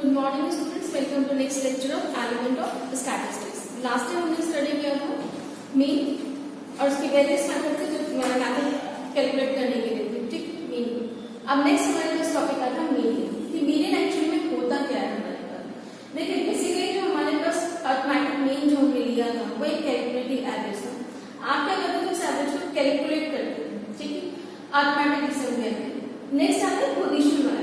Good morning students, welcome to next lecture of element of statistics. Last time हमने study किया था mean और उसकी वेरियस मेथड से जो मैथड कैलकुलेट करने के लिए थी, ठीक, मीन। अब नेक्स्ट हमारे पास टॉपिक आता है मीडियन। कि मीडियन एक्चुअली में होता क्या है हमारे पास। देखिए बेसिकली जो हमारे पास अरिथमेटिक मीन जो हमने लिया था वो एक कैलकुलेटिव एवरेज था। आप क्या करते थे, उस एवरेज को कैलकुलेट करते थे, ठीक है, अरिथमेटिक सिस्टम कहते हैं। नेक्स्ट आता है पोजीशन वाला।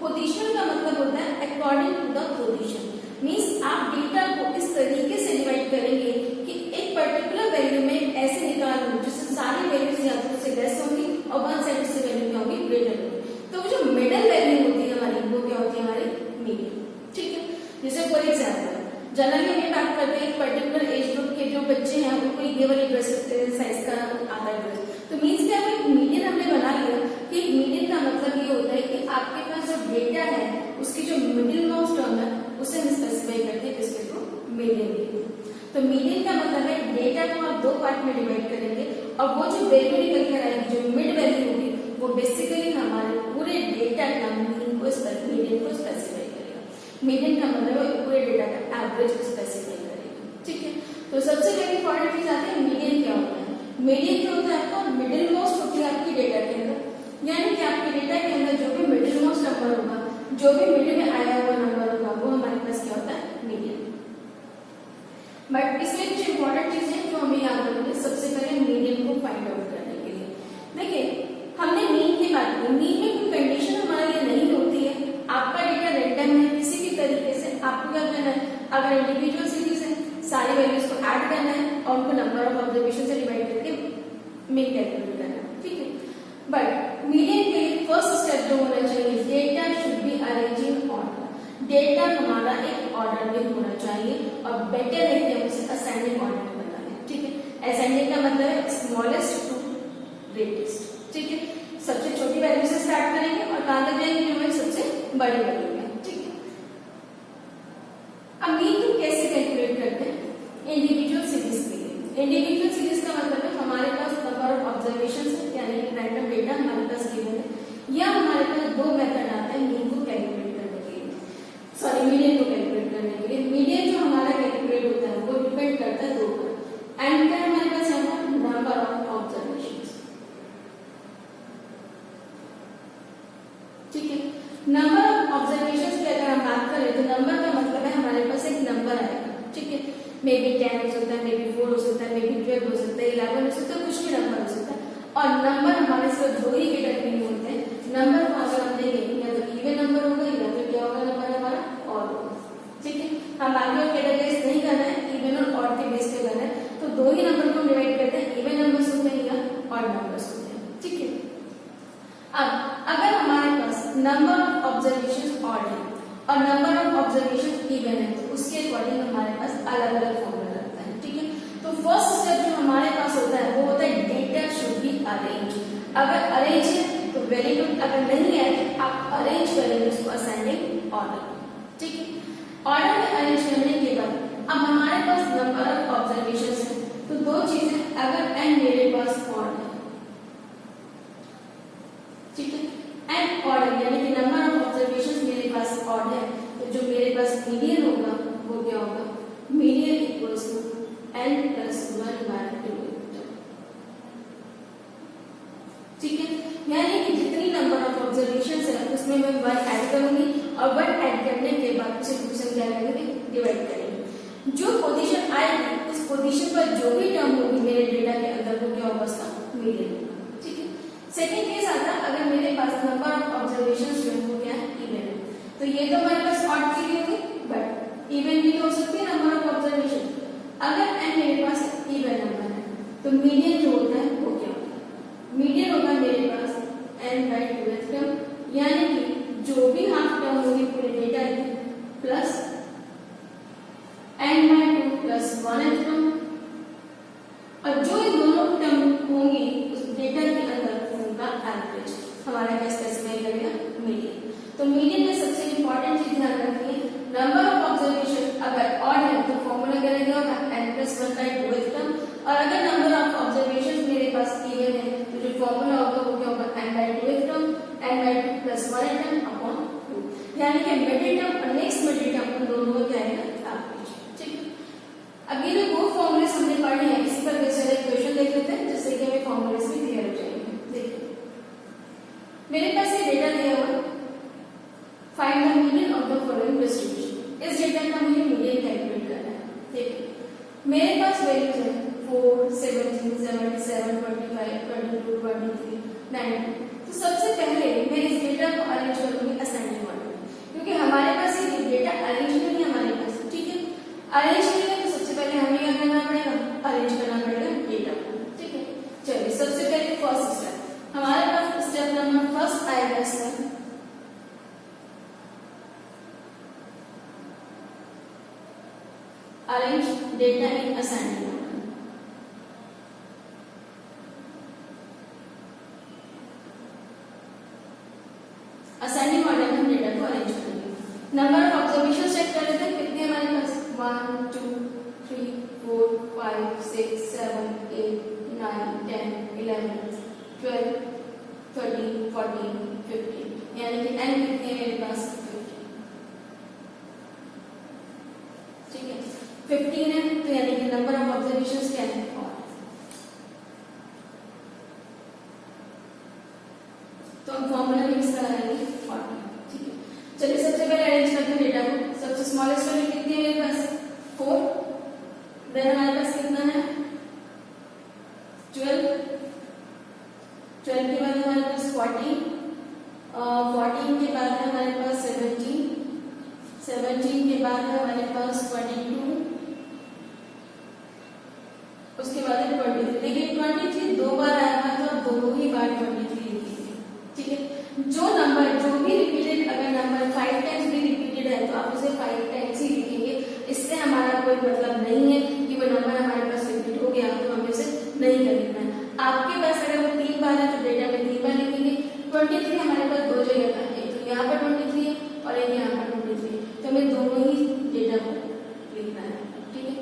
पोजीशन का मतलब होता है according to the position, means आप डेटा को इस तरीके से डिवाइड करेंगे कि एक पर्टिकुलर वैल्यू में ऐसे निकालूं जिससे सारी वैल्यूज या तो उससे लेस होंगी और वन साइड से वैल्यू क्या होगी, ग्रेटर होगी। तो वो जो मिडिल वैल्यू होती है हमारी, वो क्या होती है हमारी मीडियन, ठीक है। जैसे फॉर एग्जांपल जनरली हम बात करते हैं एक पर्टिकुलर एज ग्रुप के जो बच्चे हैं उनको ये वाली ड्रेस साइज का आता है ड्रेस, तो मींस क्या है मीडियन हमने बना लिया कि मीडियन का मतलब ये होता है कि आपके पास जो डेटा है उसकी जो मिडिल मोस्ट टर्म है उसे हम स्पेसिफाई करते हैं किसके थ्रू, मीडियन। तो मीडियन का मतलब है डेटा को आप दो पार्ट में डिवाइड करेंगे और वो जो वैल्यू निकल कर आएगी, जो मिड वैल्यू होगी, वो बेसिकली हमारे पूरे डेटा का मीडियन को स्पेसिफाई करेगा। मीडियन का मतलब पूरे डेटा का एवरेज स्पेसिफाई करेगा, ठीक है। तो सबसे पहले इंपॉर्टेंट चीज आती है मीडियन क्या होता है। मीडियन क्या होता है आपका, मिडिल मोस्ट होती है आपकी डेटा के अंदर, यानी कि आपके डेटा के अंदर जो भी मिडिल मोस्ट नंबर होगा, जो भी मिडिल में आया हुआ नंबर होगा, वो हमारे पास क्या होता है, मीडियन। बट इसमें कुछ इंपॉर्टेंट चीज है जो हमें याद रखनी है सबसे पहले मीडियन को फाइंड आउट करने के लिए। देखिए हमने मीन की बात की, मीन में कोई कंडीशन हमारे लिए नहीं होती है। आपका डेटा रैंडम है, किसी भी तरीके से आपको क्या करना है, अगर इंडिविजुअल सीरीज है सारी वैल्यूज को ऐड करना है और उनको नंबर ऑफ ऑब्जर्वेशन से डिवाइड करके मीन कैलकुलेट करना है, ठीक है। बट मीडियन के लिए फर्स्ट स्टेप जो होना चाहिए, data should be arrange in order. Data हमारा एक ऑर्डर में होना चाहिए और बेटर है कि हम उसे असेंडिंग ऑर्डर में बना लें, ठीक है। असेंडिंग का मतलब है स्मॉलेस्ट टू ग्रेटेस्ट, ठीक है। सबसे छोटी वैल्यू से स्टार्ट करेंगे और कहां तक जाएंगे, हमारी सबसे बड़ी वैल्यू में, ठीक है। अब मीन को कैसे कैलकुलेट करते हैं, इंडिविजुअल सीरीज के लिए। इंडिविजुअल सीरीज का मतलब है हमारे पास नंबर ऑफ ऑब्जर्वेशन है, यानी कि रैंडम डेटा हमारे पास गिवन है, या हमारे पास दो मेथड आते हैं मीन को कैलकुलेट करने के लिए, सॉरी मीडियन को कैलकुलेट करने के लिए। मीडियन जो हमारा कैलकुलेट होता है वो डिपेंड करता है दो पर। एंड क्या हमारे पास है नंबर ऑफ ऑब्जर्वेशन, ठीक है। नंबर ऑफ ऑब्जर्वेशन की अगर हम बात करें तो नंबर का मतलब है हमारे पास एक नंबर आएगा, ठीक है। मे बी 10 हो सकता है, मे बी 4 हो सकता है, मे बी 12 हो सकता है, 11 हो सकता है, कुछ भी नंबर हो सकता है। और नंबर हमारे सिर्फ दो ही कैटेगरी में होते हैं। नंबर को अगर हम देखें या तो इवन नंबर होगा या फिर क्या होगा नंबर हमारा ऑड होगा, ठीक है। हम बाकी और कैटेगराइज नहीं करना है, इवन और ऑड के बेस पे करना है, तो दो ही नंबर को डिवाइड करते हैं, इवन नंबर्स होते हैं या ऑड नंबर्स होते हैं, ठीक है। अब अगर हमारे पास नंबर ऑफ ऑब्जर्वेशन ऑड है और नंबर ऑफ ऑब्जर्वेशन इवन है तो उसके अकॉर्डिंग हमारे पास अलग अलग फॉर्मूला लगता है, ठीक है। तो फर्स्ट स्टेप जो हमारे पास होता है वो होता है डेटा शुड बी अरेंज। अगर अरेंज है तो वेरी गुड, अगर नहीं है तो आप अरेंज करेंगे उसको असेंडिंग ऑर्डर, ठीक है। ऑर्डर में अरेंज करने के बाद अब हमारे पास नंबर ऑफ ऑब्जर्वेशन है, तो दो चीजें, अगर एंड मेरे पास ऑड है, ठीक है, एंड ऑर्डर यानी कि नंबर ऑफ ऑब्जर्वेशंस मेरे पास ऑड है, तो जो मेरे पास मीडियन होगा वो क्या होगा, median equals to n plus 1/2, ठीक है। यानी कि जितनी नंबर ऑफ ऑब्जर्वेशंस है उसमें मैं 1 ऐड करूंगी और 1 ऐड करने के बाद उसे 2 से क्या करेंगे, डिवाइड करेंगे। जो पोजीशन आएगी उस पोजीशन पर जो भी टर्म होगी मेरे डेटा के अंदर वो क्या होगा, उसका मीडियन होगा, ठीक है। सेकेंड केस आता है अगर मेरे पास नंबर ऑफ ऑब्जर्वेशंस जो है वो क्या है, इवन है, तो ये तो हमारे पास ऑड के लिए होगी, बट इवन भी तो हो सकती है नंबर ऑफ ऑब्जर्वेशन। अगर n मेरे पास इवन नंबर है तो मीडियन जो होता है वो क्या होता है, मीडियन होगा मेरे पास n/2th टर्म, यानी कि जो भी हाफ टर्म होगी पूरे डेटा की plus n/2 plus 1th term, और जो ये दोनों टर्म होंगी उस डेटा के अंदर उनका एवरेज हमारा क्या स्पेसिफाई करेगा, मीडियन। तो मीडियन में सबसे इंपॉर्टेंट चीज ध्यान रखिए, नंबर ऑफ ऑब्जर्वेशन अगर ऑड है तो फॉर्मूला क्या रहेगा, n प्लस 1/2th टर्म, और अगर नंबर ऑफ ऑब्जर्वेशन मेरे पास इवन है तो जो फॉर्मूला होगा वो क्या होगा, n/2th term, n/2 plus 1th term upon 2। यानी कि मिडिल टर्म और नेक्स्ट मिडिल टर्म उन दोनों का क्या आएगा एवरेज। ठीक है, अब ये जो दो फॉर्मूले हमने पढ़े हैं इसी पर बेस्ड एक क्वेश्चन देख लेते हैं जिससे कि हमें फॉर्मूले भी क्लियर हो जाएंगे। देखिए मेरे पास ये डेटा दिया हुआ, find the median of the following distribution. इस डेटा का मुझे मीडियन कैलकुलेट करना है। देखिए मेरे पास वैल्यूज है 4, 17, 77, 25, 22, 23, 90। तो सबसे पहले मैं इस डेटा को अरेंज करूंगी असेंडिंग ऑर्डर में, क्योंकि हमारे पास ये डेटा अरेंज नहीं है हमारे पास। ठीक है, अरेंज नहीं है तो सबसे पहले हमें क्या करना पड़ेगा, अरेंज करना पड़ेगा डेटा को। ठीक है, चलिए सबसे पहले फर्स्ट स्टेप हमारे पास स्टेप नंबर फर्स्ट आएगा इसमें arrange data in ascending order। Ascending order में हम डेटा को अरेंज करेंगे। नंबर ऑफ ऑब्जर्वेशन चेक कर लेते हैं कितने हमारे पास 1 2 3 4 5 6 7 8 9 10 11 12 13 14 15 यानी कि n कितने हैं मेरे पास 15। ठीक है 15 है तो यानी कि नंबर ऑफ ऑब्जर्वेशंस क्या है तो हम फॉर्मूला मिक्स कराएंगे 40। ठीक है, चलिए सबसे पहले अरेंज करते हैं डेटा को। सबसे स्मॉलेस्ट वैल्यू कितनी है मेरे पास 4, देन हमारे पास कितना है 12, 12 के बाद हमारे पास 14, 14 के बाद है हमारे पास 17, 17 के बाद है हमारे पास 22, उसके बाद है 23। लेकिन 23 दो बार आया था तो दोनों ही बार 23 लिखेंगे। ठीक है, जो नंबर जो भी रिपीटेड, अगर नंबर 5 टाइम्स भी रिपीटेड है तो आप उसे 5 टाइम्स ही लिखेंगे। इससे हमारा कोई मतलब नहीं है कि वो नंबर हमारे पास रिपीट हो गया तो हमें उसे नहीं कर लिखना है। आपके पास अगर वो 3 बार है तो डेटा में 3 बार लिखेंगे। 23 हमारे पास दो जगह था, एक तो यहाँ पर 23 है और एक यहाँ पर 23 है, तो हमें दोनों ही डेटा को लिखना है। ठीक है,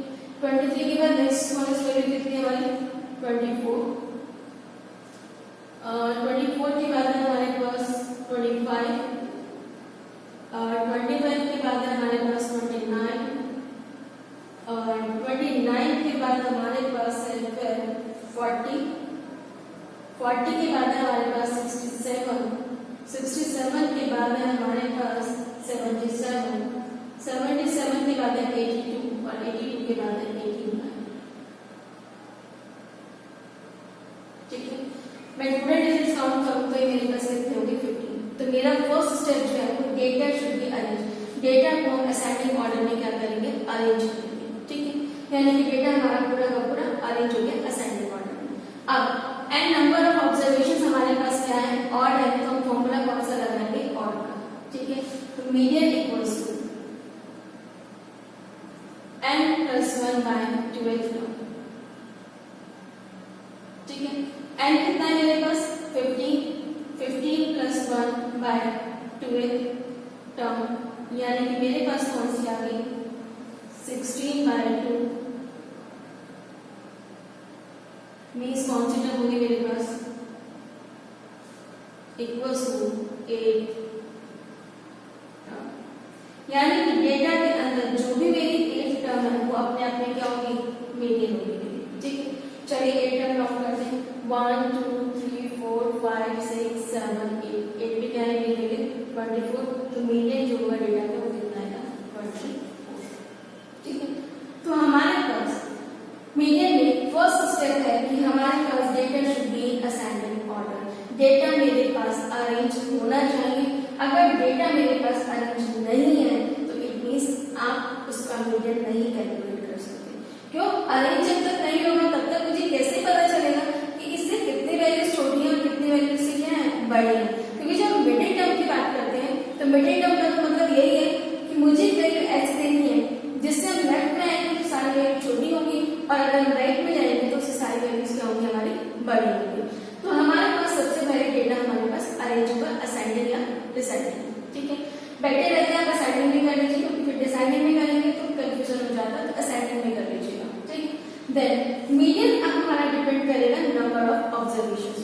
23 के बाद नेक्स्ट स्मॉलेस्ट वैल्यू कितनी है हमारी 24, 24 के बाद है हमारे पास 25, 25 के बाद है हमारे पास 29, और 29 के बाद हमारे पास है 40, 40 के बाद है हमारे पास 67, 67 के बाद है हमारे पास 77, 77 के बाद है 82 और 82 के बाद है 89। ठीक है, मैं टोटल डिजिट्स काउंट करूं तो मेरे पास कितने होंगे 15। तो मेरा फर्स्ट स्टेप जो है वो data should be arrange. Data को हम असेंडिंग ऑर्डर में क्या करेंगे अरेंज करेंगे। ठीक है, यानी कि डेटा हमारा पूरा का पूरा अरेंज हो गया असेंडिंग ऑर्डर में। अब एन नंबर ऑफ ऑब्जर्वेशंस हमारे पास क्या है ऑड है तो हम फॉर्मूला कौन सा लगाएंगे ऑड का। ठीक है, तो मीडियन इक्वल्स टू n + 1 / 12। ठीक है, n कितना है मेरे पास 15, 15 + 1 / 12 टर्म, यानी कि मेरे पास कौन सी आ गई 16/2 मीन्स कौन सी टर्म होगी मेरे पास इक्वल्स टू 8। यानी कि डेटा के अंदर जो भी मेरी 8 टर्म है वो अपने आप में क्या होगी मीडियन होगी। ठीक है, चलिए 8 टर्म लॉक करते हैं 1 2 3 4 5 6 7 8 8 भी क्या है मेरे लिए 24। तो मीडियन जो होगा डेटा का वो कितना आएगा 24। ठीक है, तो हमारे पास मीडियन में फर्स्ट स्टेप है कि हमारे पास data should be ascending order. Data मेरे पास अरेंज होना चाहिए। अगर डेटा मेरे पास अरेंज नहीं है तो इट मींस आप उसका मीडियन नहीं कैलकुलेट कर सकते। क्यों, अरेंज जब तक नहीं होगा तब तक मुझे कैसे पता चलेगा कि इससे कितनी वैल्यूज छोटी हैं और कितनी वैल्यूज से क्या है बड़ी है। क्योंकि जब हम मिडिल टर्म की बात करते हैं तो मिडिल टर्म का तो मतलब यही है कि मुझे वैल्यू एक्स देनी है जिससे हम लेफ्ट में आएंगे तो सारी वैल्यू छोटी होगी और अगर हम राइट में जाएंगे तो उससे सारी वैल्यूज क्या होंगी हमारी बड़ी होगी। तो हमारे पास सबसे पहले डेटा हमारे पास अरेंज होगा असेंडिंग या डिसेंडिंग। ठीक है, बैठे रहते हैं आप असेंडिंग में कर लीजिएगा, फिर डिसेंडिंग में करेंगे तो कंफ्यूजन हो जाता है तो असेंडिंग में कर लीजिएगा। ठीक, देन मीडियन अब हमारा डिपेंड करेगा नंबर ऑफ ऑब्जर्वेशंस।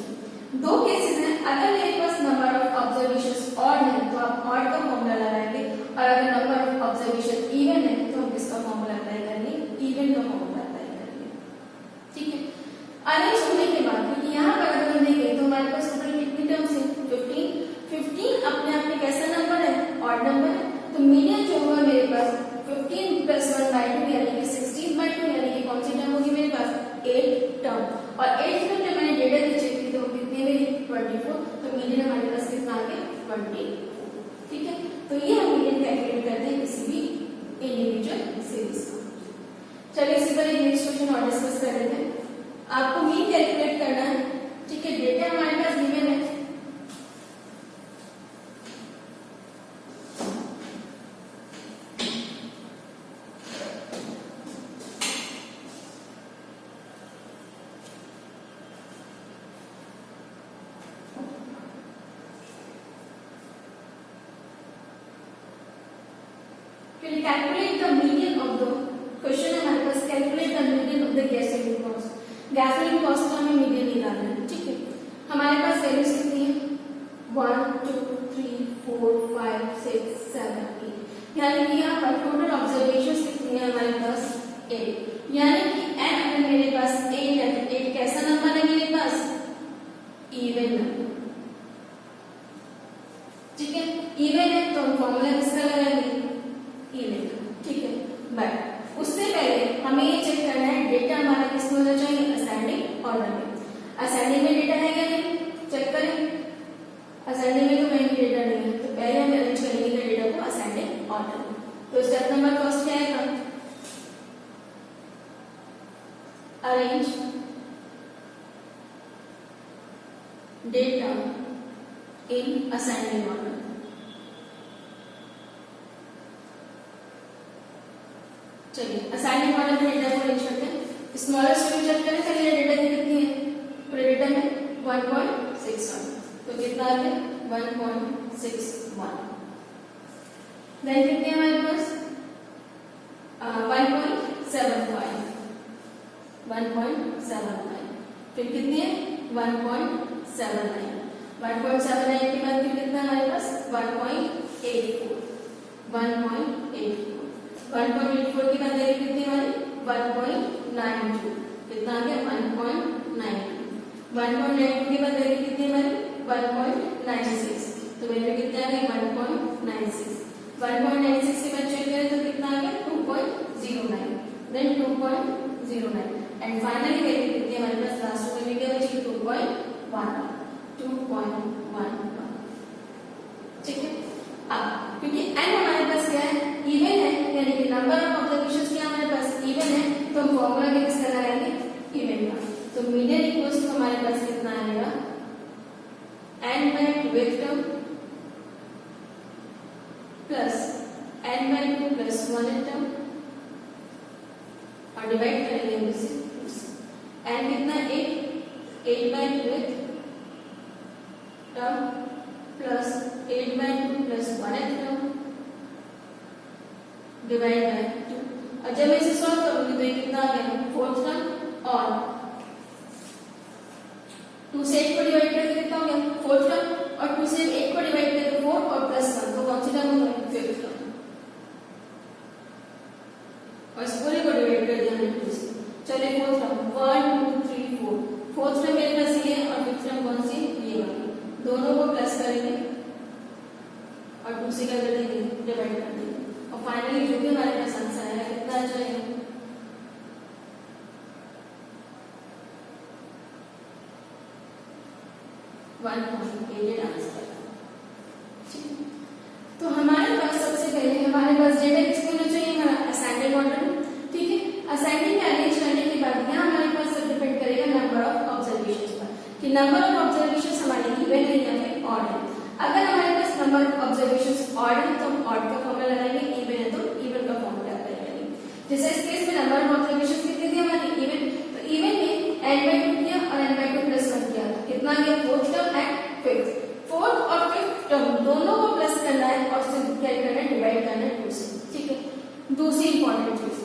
दो केसेस हैं, अगर मेरे पास नंबर ऑफ ऑब्जर्वेशंस ऑड है तो आप ऑड का फॉर्मूला लगाएंगे मीडियन जो होगा मेरे पास 15 प्लस 1 बाई 2 यानी कि 16 बाई 2 यानी कि कौन सी टर्म होगी मेरे पास 8 टर्म, और 8 टर्म जब मैंने डेटा से चेक की तो कितने मेरी 24, तो मीडियन हमारे पास कितना आ गया 24। ठीक है, तो ये हम मीडियन कैलकुलेट करते हैं किसी भी इंडिविजुअल सीरीज का। चलिए इसी पर एक नेक्स्ट क्वेश्चन और डिस्कस कर लेते हैं। आपको मीन कैलकुलेट करना है। ठीक है, डेटा हमारे पास गिवन है, calculate the median of the question है हमारे पास, calculate the median of the gasoline cost. Gasoline cost का हमें मीडियन निकालना है। ठीक है, हमारे पास वैल्यूज कितनी है 1 2 3 4 5 6 7 8, यानी कि यहाँ पर टोटल ऑब्जर्वेशंस कितनी है हमारे पास 8, यानी कि n अगर मेरे पास 8 है तो 8 कैसा नंबर है मेरे पास इवन नंबर। ठीक है, इवन है तो हम फॉर्मूला किसका लगाएंगे इवन। ठीक है, बट उससे पहले हमें ये चेक करना है डेटा हमारा किसमें होना चाहिए असेंडिंग ऑर्डर में। असेंडिंग में डेटा है क्या नहीं, चेक करें। असेंडिंग में तो मेन डेटा नहीं है, तो पहले हम अरेंज करेंगे डेटा को असेंडिंग ऑर्डर में। तो स्टेप नंबर फर्स्ट क्या है, arrange data in ascending order. चलिए असाइनिंग ऑर्डर में डेटा को अरेंज करते हैं। स्मॉलेस्ट वैल्यू चेक करें, पहले डेटा की कितनी है, पूरे डेटा में 1.61, तो कितना आ गया 1.61। देन कितने हमारे पास 1.75, 1.75, फिर कितनी है 1.79, 1.79 के बाद फिर कितना हमारे पास 1.84, 1.84, 1.84 की बात करें कितनी हमारी 1.92, कितना आ गया 1.92, 1.92 की बात करें कितनी हमारी 1.96, तो वैल्यू कितना आ गया 1.96, 1.96 के बाद चेक करें तो कितना आ गया 2.09, देन 2.09 एंड फाइनली वैल्यू कितनी हमारे पास लास्ट में वैल्यू क्या बची 2.1, 2.11। ठीक है, अब क्योंकि n हमारे पास क्या है इवन है, यानी कि नंबर ऑफ ऑब्जर्वेशंस क्या हमारे पास इवन है, तो हम फॉर्मूला में किसका लगाएंगे इवन का। तो मीडियन इक्वल्स टू हमारे पास कितना आएगा n by 2th term plus n by 2 plus 1th term और डिवाइड करेंगे हम इसे n कितना 8 by 2th term plus 8 by 2 plus 1th term divide by 2, और जब मैं इसे सॉल्व करूंगी तो ये कितना आ गया 4th टर्म, और 2 से 8 को डिवाइड करके कितना हो गया 4th टर्म, और 2 से 8 को डिवाइड करके तो 4 और प्लस 1, तो कौन सी टर्म हो गई 5th टर्म, और इस पूरे को डिवाइड कर दिया हमने 2 से। चलिए 4th टर्म 1 2 3 4, 4th टर्म मेरे पास ये है और 5th टर्म कौन सी ये वाली, दोनों को प्लस करेंगे और 2 से क्या कर देंगे डिवाइड कर देंगे, और फाइनली जो भी हमारे पास आंसर आएगा कितना आ जाएगा 1.88 आंसर। तो हमारे पास सबसे पहले हमारे पास डेटा किसमें होना चाहिए हमारा असेंडिंग ऑर्डर में। ठीक है, असेंडिंग में अरेंज करने के बाद यहाँ हमारे पास सब डिपेंड करेगा नंबर ऑफ ऑब्जर्वेशंस पर, कि नंबर ऑफ ऑब्जर्वेशंस हमारी इवन है या फिर ऑड है। अगर हमारे पास नंबर ऑफ ऑब्जर्वेशंस ऑड है तो हम ऑड का फॉर्मूला लगाएंगे, इवन है तो इवन का फॉर्मूला अप्लाई करेंगे। जैसे इस केस में नंबर ऑफ ऑब्जर्वेशंस कितनी थी हमारी इवन, तो इवन में n/2 किया और n/2 प्लस 1 किया, तो कितना गया 4th term and 5th, 4th और 5th टर्म दोनों को प्लस करना है और उससे क्या करना है डिवाइड करना है 2 से। ठीक है, दूसरी इंपॉर्टेंट चीज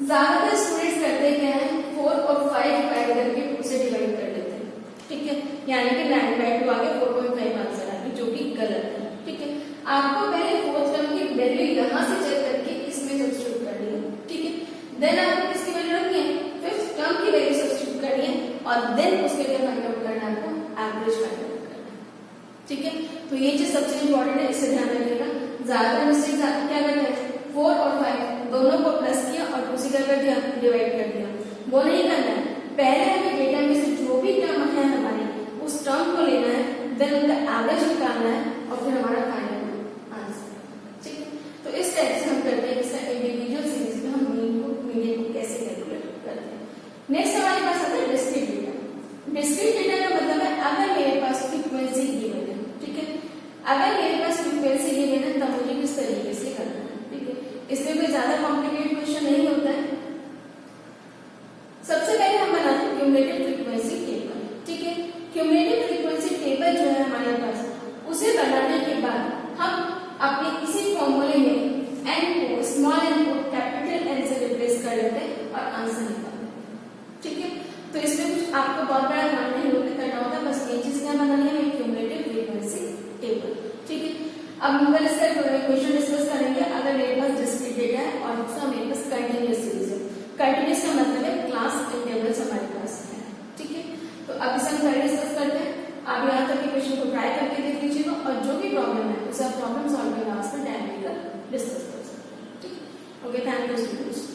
ज्यादातर स्टूडेंट्स करते क्या है 4 और 5 ऐड करके 2 से डिवाइड कर लेते हैं। ठीक है, यानी कि 9/2 आ गया 4.5 आंसर आ गया, जो कि गलत है। ठीक है, आपको पहले 4th टर्म की वैल्यू यहां से चेक करके इसमें सब्स्टिट्यूट करनी है। ठीक है, देन आपको किसकी वैल्यू रखनी है 5th टर्म की वैल्यू सब्स्टिट्यूट करनी है, और देन उसके लिए फाइंड आउट करना है आपको एवरेज फाइंड आउट करना है। ठीक है, तो ये चीज सबसे इंपॉर्टेंट है, इससे ध्यान रखिएगा। ज्यादातर मिस्टेक क्या करते हैं, 4 और 5 दोनों को प्लस किया और 2 से क्या कर दिया, डिवाइड कर दिया। वो नहीं करना है, पहले हमें डेटा में से जो भी टर्म है हमारे उस टर्म को लेना है, देन उनका एवरेज निकालना है और फिर हमारा फाइनल आंसर। ठीक है, तो इस टाइप से हम करते हैं इसका इंडिविजुअल सीरीज में हम मीन को मीडियन को कैसे कैलकुलेट करते हैं। नेक्स्ट हमारे पास आता है डिस्क्रीट डेटा। डिस्क्रीट डेटा का मतलब है अगर मेरे पास फ्रीक्वेंसी गिवन है, ठीक है, अगर मेरे पास फ्रीक्वेंसी गिवन है तब मुझे किस तरीके से करना है। ठीक है, इसमें कोई ज्यादा कॉम्प्लिकेटेड क्वेश्चन नहीं होता है। सबसे पहले हम बनाते हैं क्यूमुलेटिव फ्रीक्वेंसी टेबल। ठीक है, क्यूमुलेटिव फ्रीक्वेंसी टेबल जो है हमारे पास, उसे बनाने के बाद हम अपने इसी फॉर्मूले में n को स्मॉल n को कैपिटल N से रिप्लेस कर लेते हैं और आंसर निकालते हैं। ठीक है, तो इसमें कुछ आपको बहुत बड़ा काम नहीं करना होता, बस ये चीज क्या बनानी है, क्यूमुलेटिव फ्रीक्वेंसी टेबल। ठीक है, अब हम कल इसका क्वेश्चन डिस्कस करेंगे। अगर मेरे पास डिस्क्रीट डेटा है और दूसरा मेरे पास कंटिन्यूअस सीरीज है। कंटिन्यूअस का मतलब है क्लास इंटरवल्स हमारे पास है। ठीक है, तो अब इसे हम कल डिस्कस करते हैं। आप यहाँ तक के क्वेश्चन को ट्राई करके देख लीजिएगा और जो भी प्रॉब्लम है उसे आप प्रॉब्लम सॉल्विंग क्लास में टाइम लेकर डिस्कस कर सकते हैं। ठीक है, ओके, थैंक यू स्टूडेंट्स।